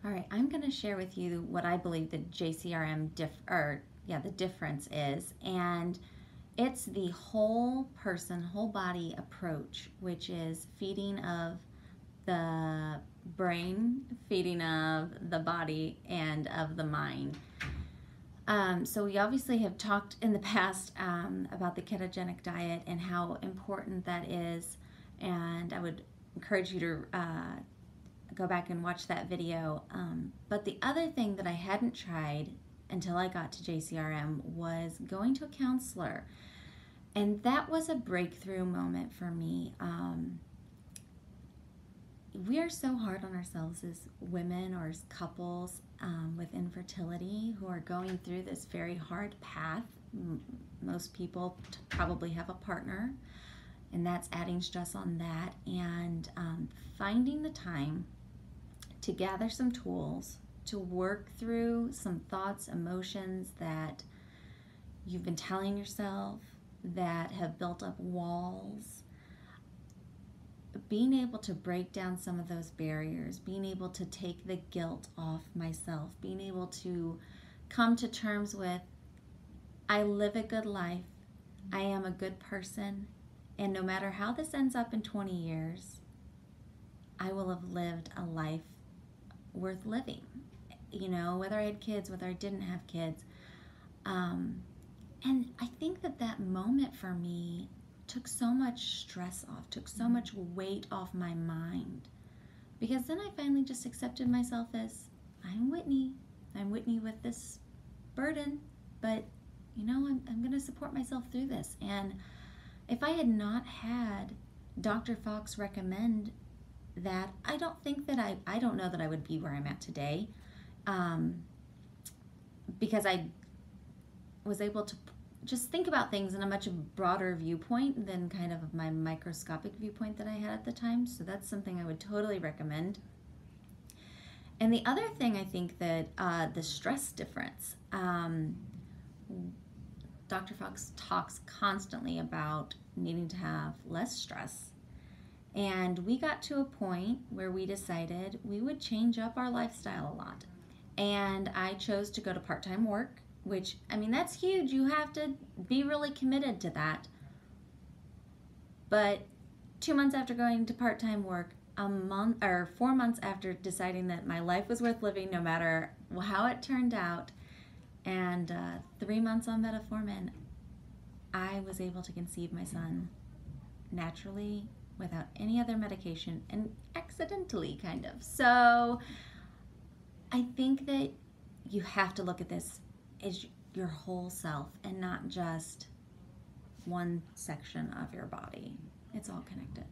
All right, I'm going to share with you what I believe the JCRM the difference is, and it's the whole person, whole body approach, which is feeding of the brain, feeding of the body, and of the mind. So we obviously have talked in the past about the ketogenic diet and how important that is, and I would encourage you to go back and watch that video. But the other thing that I hadn't tried until I got to JCRM was going to a counselor, and that was a breakthrough moment for me. We are so hard on ourselves as women or as couples with infertility who are going through this very hard path. Most people probably have a partner, and that's adding stress on that. And finding the time to gather some tools to work through some thoughts, emotions that you've been telling yourself that have built up walls. Being able to break down some of those barriers, being able to take the guilt off myself, being able to come to terms with, I live a good life, I am a good person, and no matter how this ends up in 20 years, I will have lived a life worth living. You know, whether I had kids, whether I didn't have kids. And I think that moment for me took so much stress off, took so much weight off my mind. Because then I finally just accepted myself as, I'm Whitney. I'm Whitney with this burden, but you know, I'm going to support myself through this. And if I had not had Dr. Fox recommend that, I don't know that I would be where I'm at today, because I was able to just think about things in a much broader viewpoint than kind of my microscopic viewpoint that I had at the time. So that's something I would totally recommend. And the other thing, I think that the stress difference, Dr. Fox talks constantly about needing to have less stress. And we got to a point where we decided we would change up our lifestyle a lot. And I chose to go to part-time work, which, I mean, that's huge. You have to be really committed to that. But 2 months after going to part-time work, 4 months after deciding that my life was worth living no matter how it turned out, and 3 months on metformin, I was able to conceive my son naturally without any other medication, and accidentally, kind of. So I think that you have to look at this as your whole self and not just one section of your body. It's all connected.